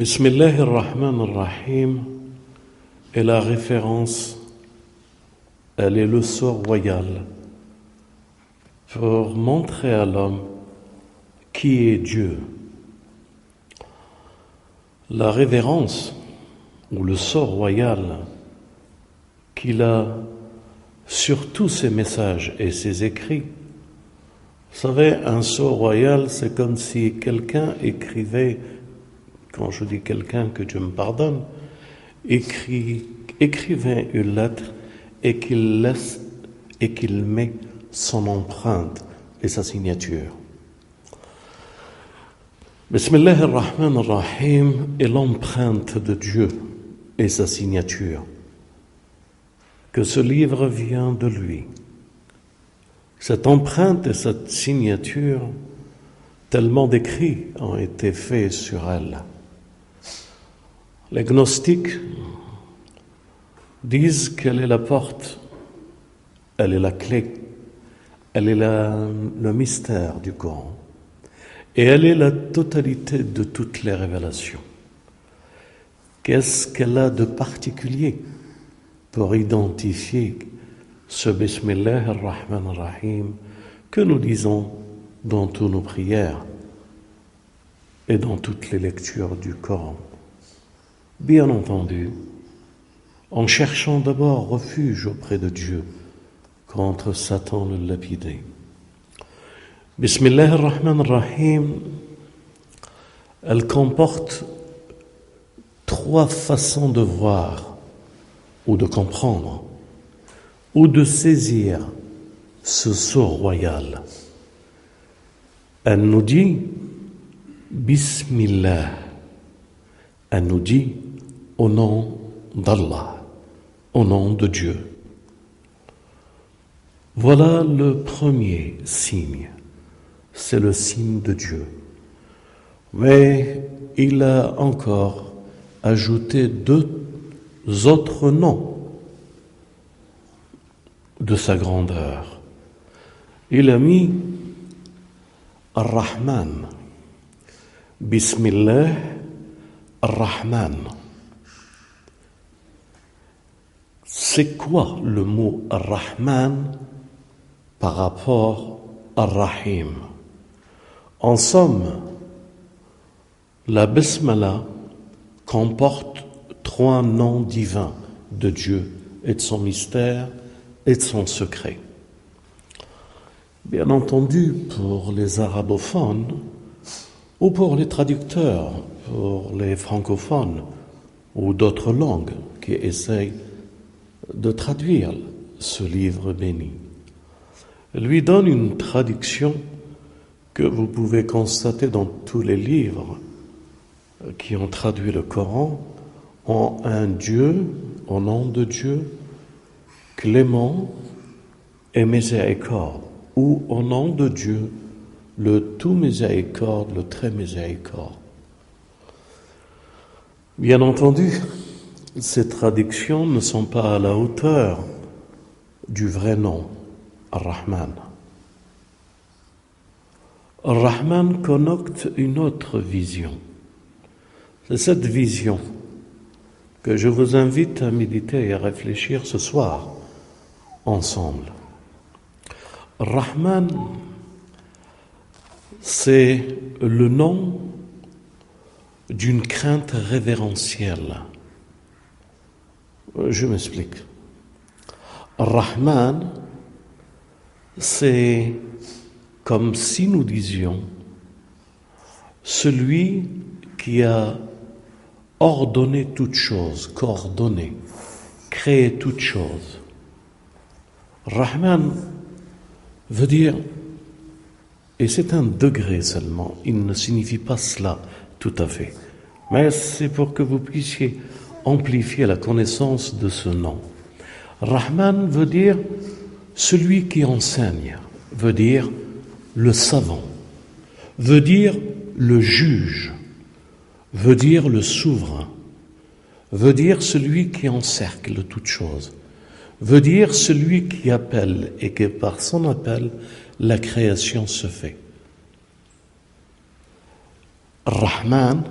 Bismillah ar-Rahman ar-Rahim est la référence, elle est le sort royal pour montrer à l'homme qui est Dieu. La révérence ou le sort royal qu'il a sur tous ses messages et ses écrits. Vous savez, un sort royal, c'est comme si quelqu'un écrivait, quand je dis quelqu'un, que Dieu me pardonne, écrivait une lettre et qu'il met son empreinte et sa signature. Bismillah ar-Rahman ar-Rahim est l'empreinte de Dieu et sa signature. Que ce livre vient de lui. Cette empreinte et cette signature, tellement d'écrits ont été faits sur elle. Les gnostiques disent qu'elle est la porte, elle est la clé, elle est le mystère du Coran. Et elle est la totalité de toutes les révélations. Qu'est-ce qu'elle a de particulier pour identifier ce Bismillah ar-Rahman ar-Rahim que nous disons dans toutes nos prières et dans toutes les lectures du Coran? Bien entendu, en cherchant d'abord refuge auprès de Dieu contre Satan le lapidé. Bismillah ar-Rahman ar-Rahim, elle comporte 3 façons de voir ou de comprendre ou de saisir ce sort royal. Elle nous dit Bismillah, elle nous dit au nom d'Allah, au nom de Dieu. Voilà le premier signe, c'est le signe de Dieu. Mais il a encore ajouté 2 autres noms de sa grandeur. Il a mis Ar-Rahman, Bismillah Ar-Rahman. C'est quoi le mot Ar-Rahman par rapport à Ar-Rahim? En somme, la Bismillah comporte 3 noms divins de Dieu et de son mystère et de son secret. Bien entendu, pour les arabophones ou pour les traducteurs, pour les francophones ou d'autres langues qui essayent de traduire ce livre béni, lui donne une traduction que vous pouvez constater dans tous les livres qui ont traduit le Coran en un Dieu, au nom de Dieu, clément et miséricorde, ou au nom de Dieu, le tout miséricorde, le très miséricorde. Bien entendu, ces traductions ne sont pas à la hauteur du vrai nom, Ar-Rahman. Ar-Rahman connote une autre vision. C'est cette vision que je vous invite à méditer et à réfléchir ce soir ensemble. Rahman, c'est le nom d'une crainte révérentielle. Je m'explique. Rahman, c'est comme si nous disions celui qui a ordonné toute chose, coordonné, créé toute chose. Rahman veut dire, et c'est un degré seulement, il ne signifie pas cela tout à fait, mais c'est pour que vous puissiez amplifier la connaissance de ce nom. Rahman veut dire celui qui enseigne, veut dire le savant, veut dire le juge, veut dire le souverain, veut dire celui qui encercle toute chose, veut dire celui qui appelle et que par son appel, la création se fait. Rahman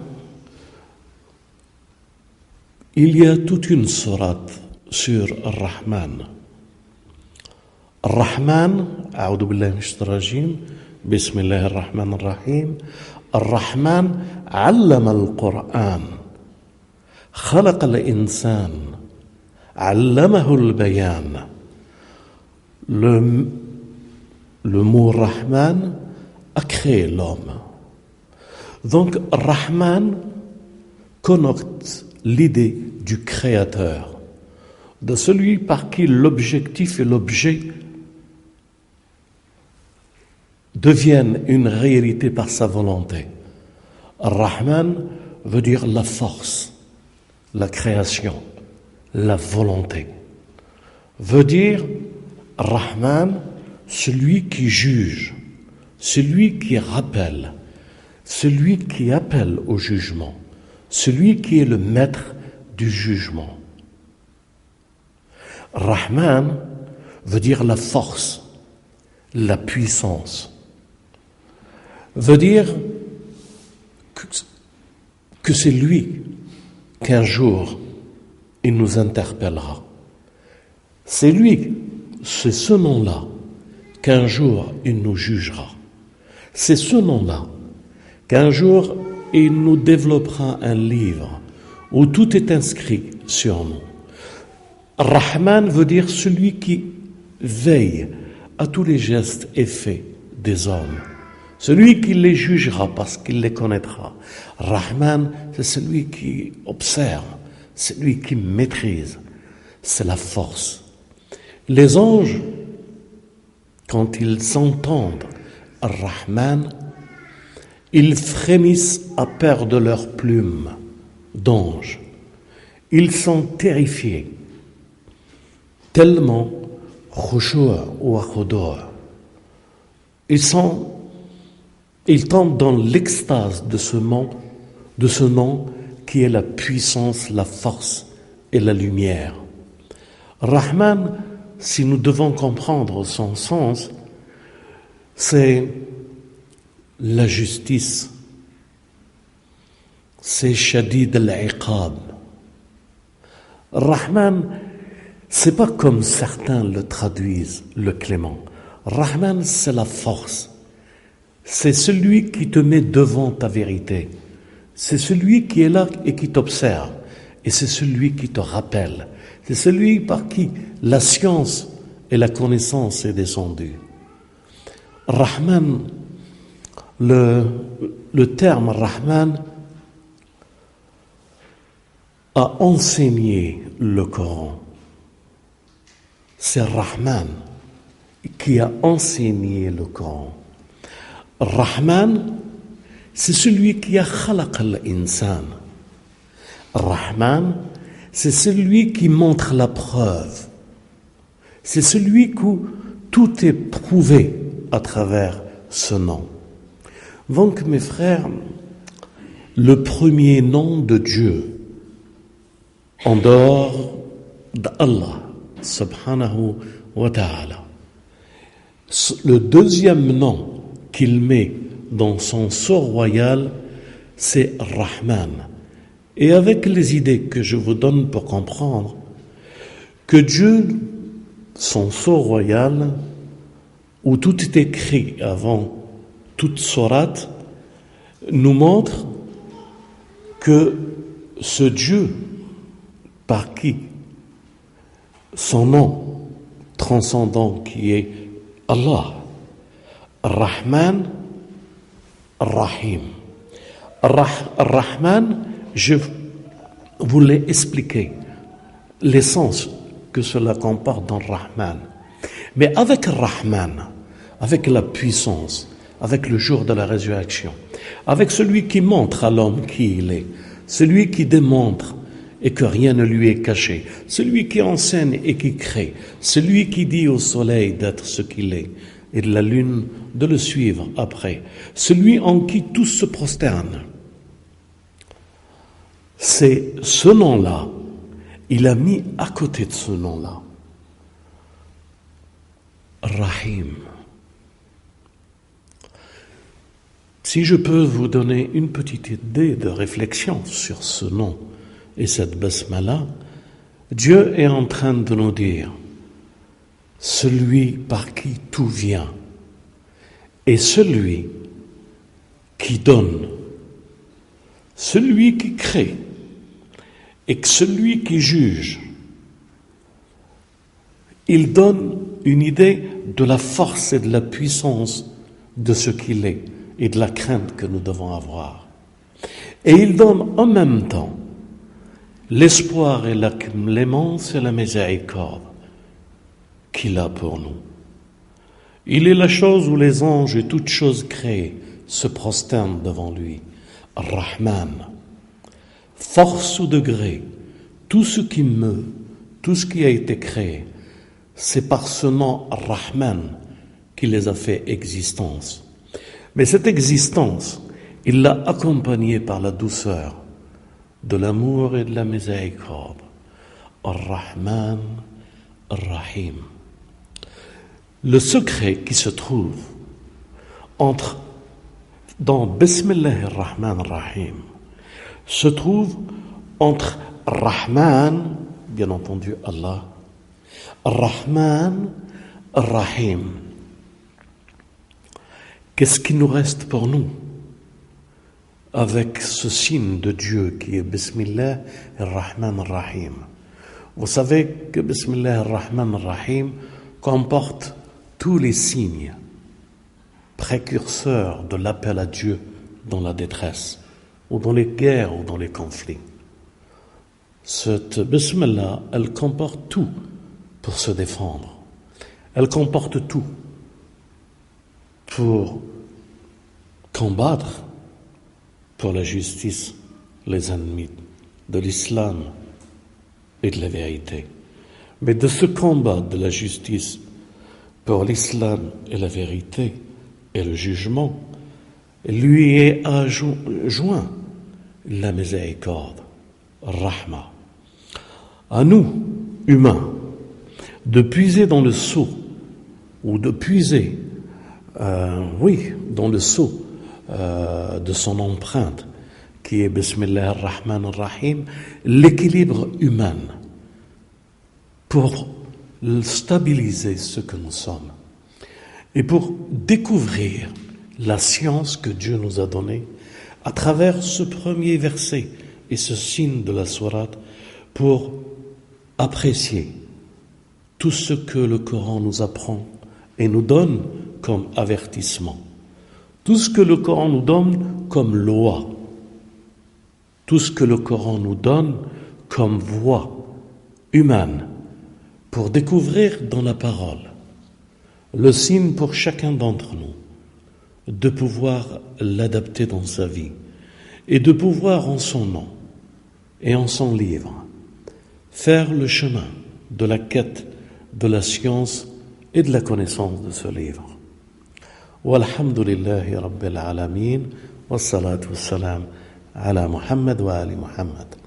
Il y a toute une sourate sur Ar-Rahman. Ar-Rahman, أعوذ بالله من الشيطان الرجيم بسم الله الرحمن الرحيم الرحمن علم القرآن خلق الإنسان علمه البيان. Le mot Rahman a créé l'homme. Donc Rahman connote l'idée du créateur, de celui par qui l'objectif et l'objet deviennent une réalité par sa volonté. Rahman veut dire la force, la création, la volonté. Veut dire Rahman, celui qui juge, celui qui rappelle, celui qui appelle au jugement, celui qui est le maître du jugement. Rahman veut dire la force, la puissance. Veut dire que c'est lui qu'un jour il nous interpellera. C'est lui, c'est ce nom-là qu'un jour il nous jugera. C'est ce nom-là qu'un jour il nous développera un livre où tout est inscrit sur nous. Rahman veut dire celui qui veille à tous les gestes et faits des hommes. Celui qui les jugera parce qu'il les connaîtra. Rahman, c'est celui qui observe, celui qui maîtrise. C'est la force. Les anges, quand ils entendent Rahman, ils frémissent à perdre leurs plumes d'anges. Ils sont terrifiés, tellement khushu' wa khudu'. Ils tombent dans l'extase de ce nom qui est la puissance, la force et la lumière. Rahman, si nous devons comprendre son sens, c'est la justice, c'est Shadid al-Iqab. Rahman, c'est pas comme certains le traduisent, le clément. Rahman, c'est la force. C'est celui qui te met devant ta vérité. C'est celui qui est là et qui t'observe. Et c'est celui qui te rappelle. C'est celui par qui la science et la connaissance est descendue. Rahman, le terme Rahman a enseigné le Coran. C'est Rahman qui a enseigné le Coran. Rahman, c'est celui qui a khalaq al-insan. Rahman, c'est celui qui montre la preuve. C'est celui où tout est prouvé à travers ce nom. Donc, mes frères, le premier nom de Dieu, en dehors d'Allah, subhanahu wa ta'ala, le deuxième nom qu'il met dans son sceau royal, c'est Rahman. Et avec les idées que je vous donne pour comprendre que Dieu, son sceau royal, où tout est écrit avant toute sourate, nous montre que ce Dieu par qui son nom transcendant qui est Allah, Rahman, Rahim. Rahman, je voulais expliquer l'essence que cela comporte dans Rahman. Mais avec Rahman, avec la puissance, avec le jour de la résurrection, avec celui qui montre à l'homme qui il est, celui qui démontre et que rien ne lui est caché, celui qui enseigne et qui crée, celui qui dit au soleil d'être ce qu'il est et de la lune de le suivre après, celui en qui tous se prosternent. C'est ce nom-là, il a mis à côté de ce nom-là Rahim. Si je peux vous donner une petite idée de réflexion sur ce nom et cette basmala, Dieu est en train de nous dire, celui par qui tout vient est celui qui donne, celui qui crée et celui qui juge. Il donne une idée de la force et de la puissance de ce qu'il est et de la crainte que nous devons avoir. Et il donne en même temps l'espoir et la clémence et la miséricorde qu'il a pour nous. Il est la chose où les anges et toutes choses créées se prosternent devant lui. Ar-Rahman, force ou degré, tout ce qui meut, tout ce qui a été créé, c'est par ce nom Ar-Rahman qu'il les a fait existence. Mais cette existence, il l'a accompagnée par la douceur de l'amour et de la miséricorde. Ar-Rahman, Ar-Rahim. Le secret qui se trouve dans Bismillah ar-Rahman ar-Rahim se trouve entre Rahman, bien entendu Allah, Rahman, Rahim. Qu'est-ce qui nous reste pour nous avec ce signe de Dieu qui est Bismillah ar-Rahman ar-Rahim? Vous savez que Bismillah ar-Rahman ar-Rahim comporte tous les signes précurseurs de l'appel à Dieu dans la détresse, ou dans les guerres, ou dans les conflits. Cette Bismillah, elle comporte tout pour se défendre. Elle comporte tout pour combattre pour la justice les ennemis de l'islam et de la vérité. Mais de ce combat de la justice pour l'islam et la vérité et le jugement, lui est joint la miséricorde, Rahma. À nous, humains, de puiser dans le seau, ou de puiser, dans le seau de son empreinte, qui est Bismillah ar-Rahman ar-Rahim, l'équilibre humain, pour stabiliser ce que nous sommes et pour découvrir la science que Dieu nous a donnée à travers ce premier verset et ce signe de la sourate, pour apprécier tout ce que le Coran nous apprend et nous donne comme avertissement, tout ce que le Coran nous donne comme loi, tout ce que le Coran nous donne comme voie humaine, pour découvrir dans la parole le signe pour chacun d'entre nous de pouvoir l'adapter dans sa vie et de pouvoir en son nom et en son livre faire le chemin de la quête de la science et de la connaissance de ce livre. Walhamdulillahi Rabbil Alamin, wassalatu wassalam ala Muhammad wa ali Muhammad.